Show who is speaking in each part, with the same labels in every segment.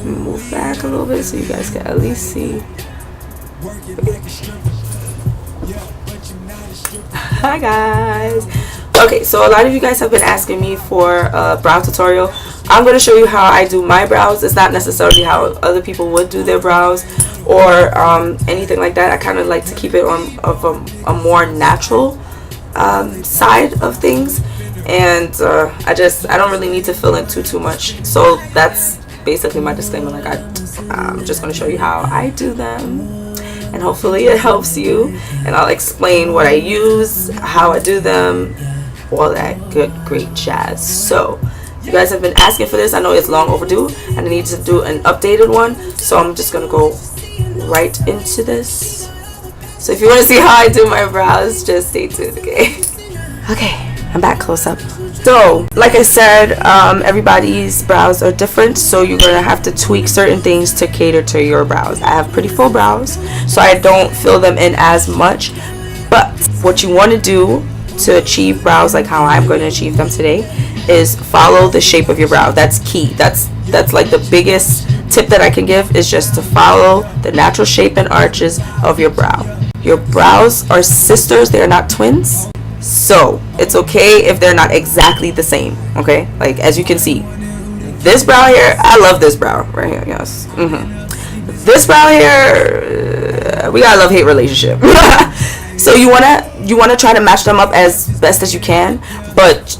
Speaker 1: Move back a little bit so you guys can at least see. Hi guys. Okay, so a lot of you guys have been asking me for a brow tutorial. I'm going to show you how I do my brows. It's not necessarily how other people would do their brows or anything like that. I kind of like to keep it on a more natural side of things, and I don't really need to fill in too much. So that's basically my disclaimer. Like I'm just going to show you how I do them, and hopefully it helps you, and I'll explain what I use, how I do them, all that good great jazz. So you guys have been asking for this. I know it's long overdue and I need to do an updated one, so I'm just gonna go right into this. So if you want to see how I do my brows, just stay tuned. Okay, I'm back close up. So like I said, everybody's brows are different, so you're gonna have to tweak certain things to cater to your brows. I have pretty full brows, so I don't fill them in as much, but what you want to do to achieve brows like how I'm going to achieve them today is follow the shape of your brow. That's key. That's like the biggest tip that I can give, is just to follow the natural shape and arches of your brow. Your brows are sisters, they are not twins, so it's okay if they're not exactly the same. Okay, like as you can see, this brow here, I love this brow right here. Yes. This brow here, we got a love-hate relationship. So you wanna try to match them up as best as you can, but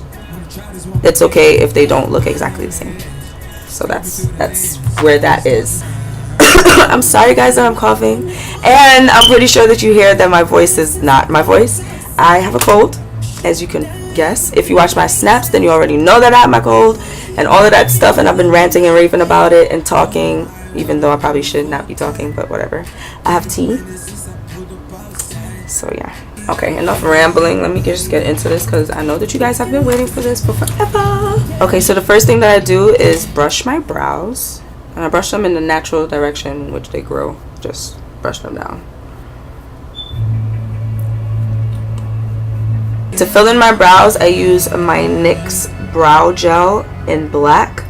Speaker 1: it's okay if they don't look exactly the same. So that's where that is. I'm sorry guys that I'm coughing, and I'm pretty sure that you hear that my voice is not my voice. I have a cold, as you can guess. If you watch my snaps, then you already know that I have my cold and all of that stuff, and I've been ranting and raving about it and talking, even though I probably should not be talking, but whatever. I have tea. So yeah, okay, enough rambling. Let me just get into this, because I know that you guys have been waiting for this for forever. Okay, so the first thing that I do is brush my brows, and I brush them in the natural direction in which they grow. Just brush them down. To fill in my brows, I use my NYX brow gel in black.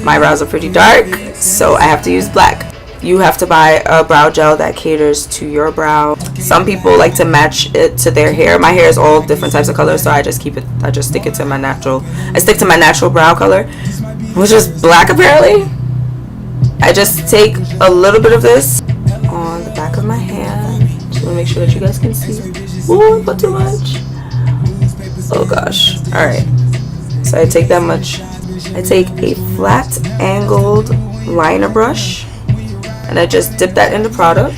Speaker 1: My brows are pretty dark, so I have to use black. You have to buy a brow gel that caters to your brow. Some people like to match it to their hair. My hair is all different types of colors, so I just stick it to my natural. I stick to my natural brow color, which is black apparently. I just take a little bit of this on the back of my hand. Just want to make sure that you guys can see. Ooh, not too much. Oh gosh. Alright. So I take that much. I take a flat angled liner brush, and I just dip that in the product,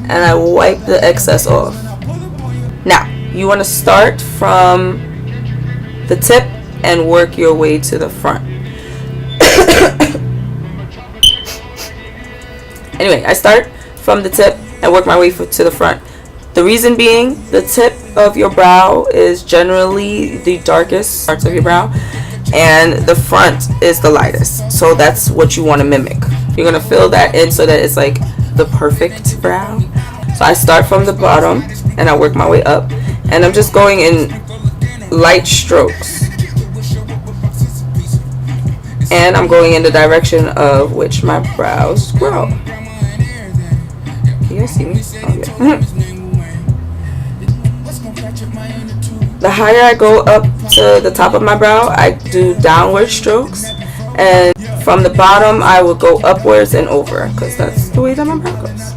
Speaker 1: and I wipe the excess off. Now, you want to start from the tip and work your way to the front. Anyway, I start from the tip and work my way to the front. The reason being, the tip of your brow is generally the darkest parts of your brow, and the front is the lightest. So that's what you want to mimic. You're going to fill that in so that it's like the perfect brow. So I start from the bottom and I work my way up, and I'm just going in light strokes, and I'm going in the direction of which my brows grow. Can you guys see me? Oh, yeah. The higher I go up to the top of my brow, I do downward strokes, and from the bottom I will go upwards and over, because that's the way that my brow goes.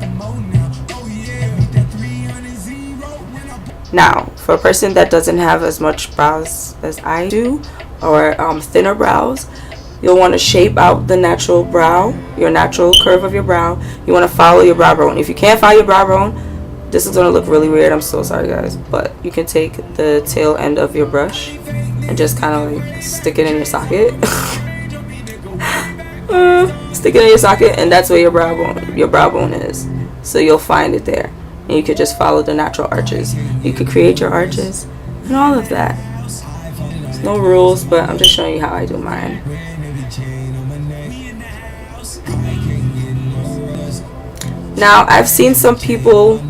Speaker 1: Now, for a person that doesn't have as much brows as I do, or thinner brows, you'll want to shape out the natural brow, your natural curve of your brow. You want to follow your brow bone. If you can't follow your brow bone, this is going to look really weird. I'm so sorry guys, but you can take the tail end of your brush and just kind of like stick it in your socket. Stick it in your socket, and that's where your brow bone is. So you'll find it there, and you could just follow the natural arches. You could create your arches and all of that. There's no rules, but I'm just showing you how I do mine. Now, I've seen some people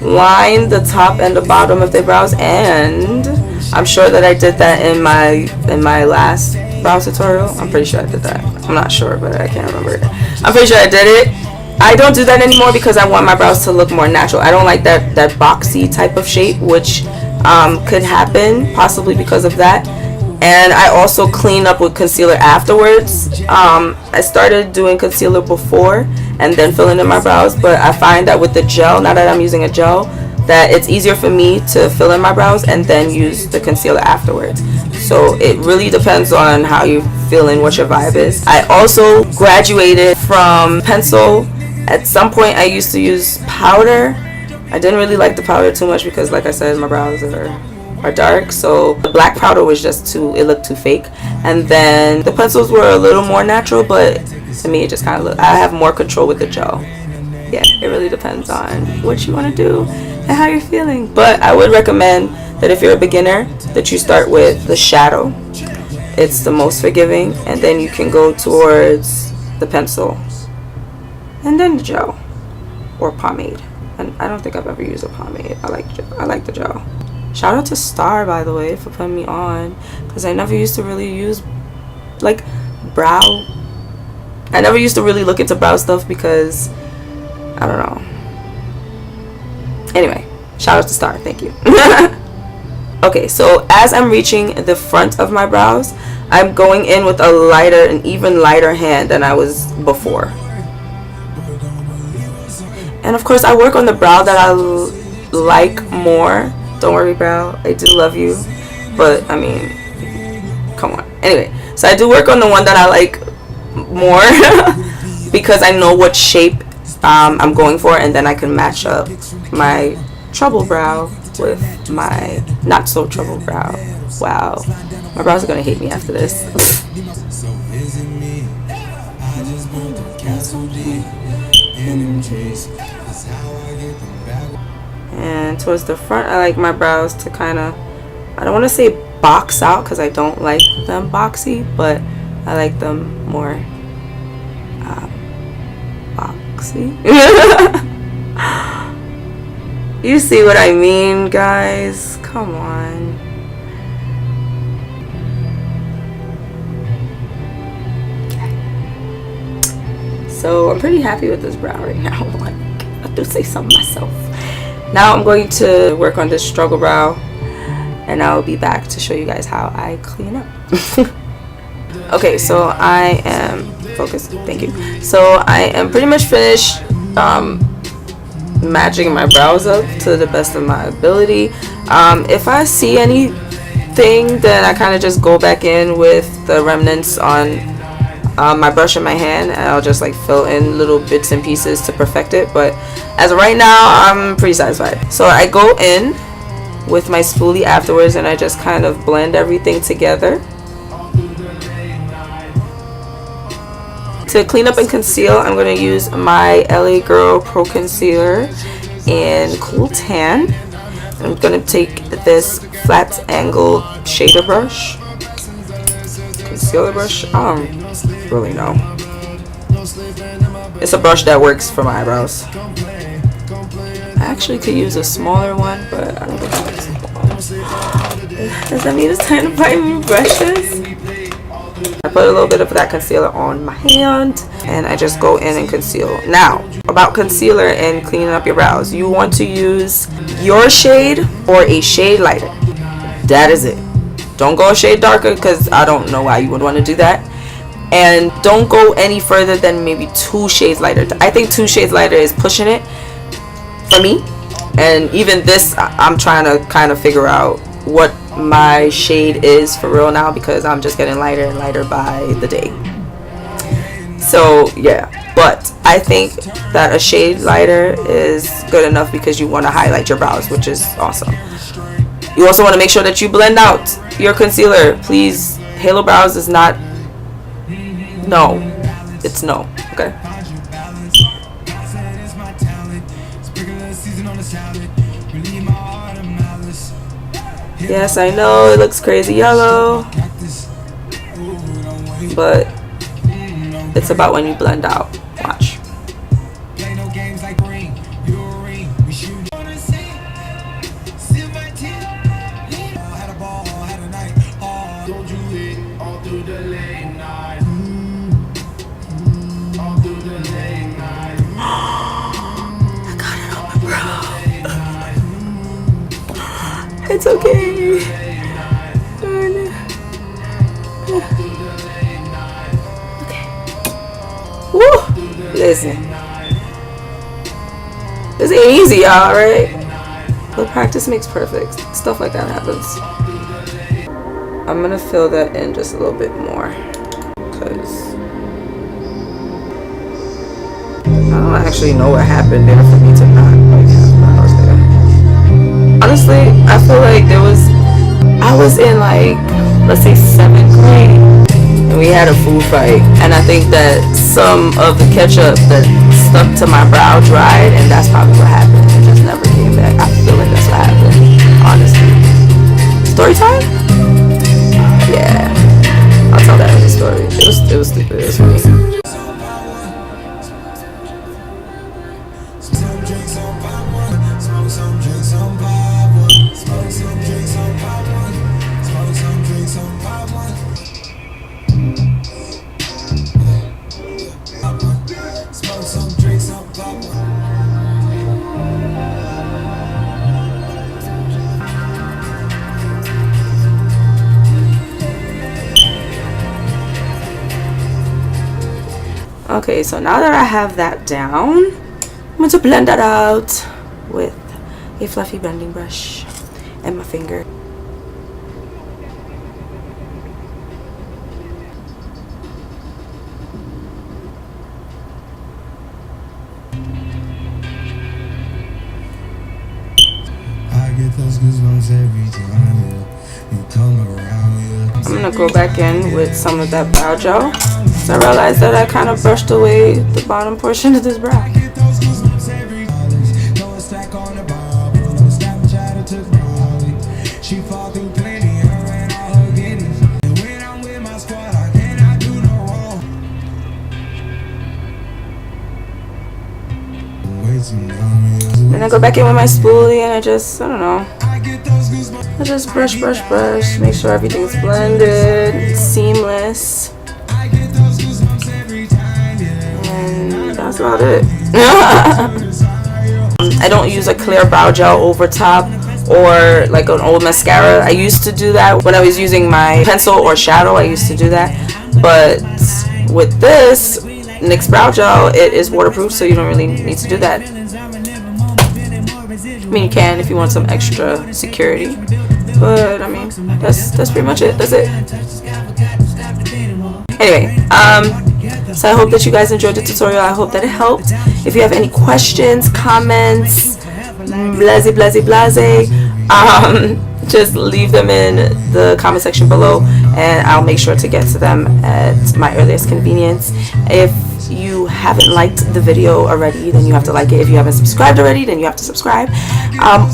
Speaker 1: line the top and the bottom of their brows, and I'm sure that I did that in my last brow tutorial. I'm pretty sure I did that. I'm not sure, but I can't remember it. I'm pretty sure I did it. I don't do that anymore because I want my brows to look more natural. I don't like that boxy type of shape, which could happen possibly because of that. And I also clean up with concealer afterwards. I started doing concealer before and then filling in my brows, but I find that with the gel, now that I'm using a gel, that it's easier for me to fill in my brows and then use the concealer afterwards. So it really depends on how you're feeling, what your vibe is. I also graduated from pencil. At some point I used to use powder. I didn't really like the powder too much because, like I said, my brows are dark, so the black powder was just it looked too fake. And then the pencils were a little more natural, but to me it just kind of looked, I have more control with the gel. Yeah, it really depends on what you want to do and how you're feeling. But I would recommend that if you're a beginner, that you start with the shadow. It's the most forgiving, and then you can go towards the pencil and then the gel or pomade. And I don't think I've ever used a pomade. I like the gel. Shout out to Star, by the way, for putting me on, because I never used to really use like brow. I never used to really look into brow stuff because I don't know. Anyway, shout out to Star. Thank you. Okay, so as I'm reaching the front of my brows, I'm going in with an even lighter hand than I was before. And of course, I work on the brow that I like more. Don't worry, brow, I do love you, but I mean, come on. Anyway, so I do work on the one that I like more because I know what shape I'm going for, and then I can match up my trouble brow with my not so trouble brow. Wow, my brows are gonna hate me after this. And towards the front, I like my brows to kind of, I don't want to say box out because I don't like them boxy, but I like them more boxy. You see what I mean, guys? Come on. So I'm pretty happy with this brow right now. Like, I have to say something myself. Now I'm going to work on this struggle brow, and I'll be back to show you guys how I clean up. Okay, so I am focused. Thank you. So I am pretty much finished matching my brows up to the best of my ability. If I see anything, then I kind of just go back in with the remnants on my brush in my hand, and I'll just like fill in little bits and pieces to perfect it. But as of right now, I'm pretty satisfied. So I go in with my spoolie afterwards, and I just kind of blend everything together. To clean up and conceal, I'm going to use my LA Girl Pro Concealer in Cool Tan. I'm going to take this flat angled shader brush, concealer brush, I don't really know. It's a brush that works for my eyebrows. I actually could use a smaller one, but I don't think it's small. Does that mean it's time to buy new brushes? I put a little bit of that concealer on my hand, and I just go in and conceal. Now, about concealer and cleaning up your brows, you want to use your shade or a shade lighter. That is it. Don't go a shade darker because I don't know why you would want to do that. And don't go any further than maybe 2 shades lighter. I think 2 shades lighter is pushing it for me. And even this, I'm trying to kind of figure out what my shade is for real now, because I'm just getting lighter and lighter by the day. So yeah, but I think that a shade lighter is good enough because you want to highlight your brows, which is awesome. You also want to make sure that you blend out your concealer. Please, Halo Brows is not, no, it's no, okay? Yes, I know it looks crazy yellow, but it's about when you blend out. Watch. It's okay. Woo! Listen. This ain't easy, y'all, right? But practice makes perfect. Stuff like that happens. I'm gonna fill that in just a little bit more. Because I don't actually know what happened there for me to not like have brows there. Honestly, I feel like I was in like, let's say 7th grade, and we had a food fight, and I think that some of the ketchup that stuck to my brow dried, and that's probably what happened. It just never came back. I feel like that's what happened, honestly. Story time? Yeah, I'll tell that in the story. It was stupid. It was funny. Okay, so now that I have that down, I'm going to blend that out with a fluffy blending brush and my finger.
Speaker 2: I get those goosebumps every time you come around.
Speaker 1: I'm going to go back in with some of that brow gel. So I realized that I kind of brushed away the bottom portion of this brow. Then I go back in with my spoolie and I don't know. I just brush, make sure everything's blended, seamless. And that's about it. I don't use a clear brow gel over top or like an old mascara. I used to do that when I was using my pencil or shadow. I used to do that. But with this NYX brow gel, it is waterproof, so you don't really need to do that. I mean, you can if you want some extra security, but I mean, that's pretty much it. That's it. Anyway, so I hope that you guys enjoyed the tutorial. I hope that it helped. If you have any questions, comments, blase, just leave them in the comment section below, and I'll make sure to get to them at my earliest convenience. If you haven't liked the video already, then you have to like it. If you haven't subscribed already, then you have to subscribe.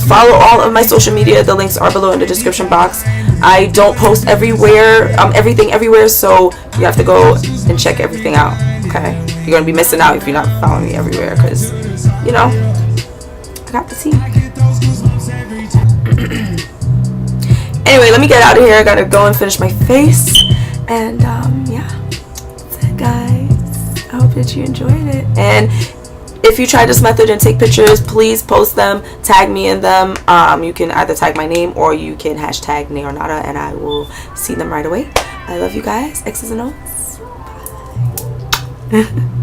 Speaker 1: Follow all of my social media. The links are below in the description box. I don't post everywhere, everything everywhere, so you have to go and check everything out. Okay, you're gonna be missing out if you're not following me everywhere, because you know I got the team. Anyway, let me get out of here. I gotta go and finish my face, and yeah, that's it, guys. I hope that you enjoyed it, and if you try this method and take pictures, please post them, tag me in them. You can either tag my name or you can hashtag Neonata, and I will see them right away. I love you guys. X's and O's. Bye.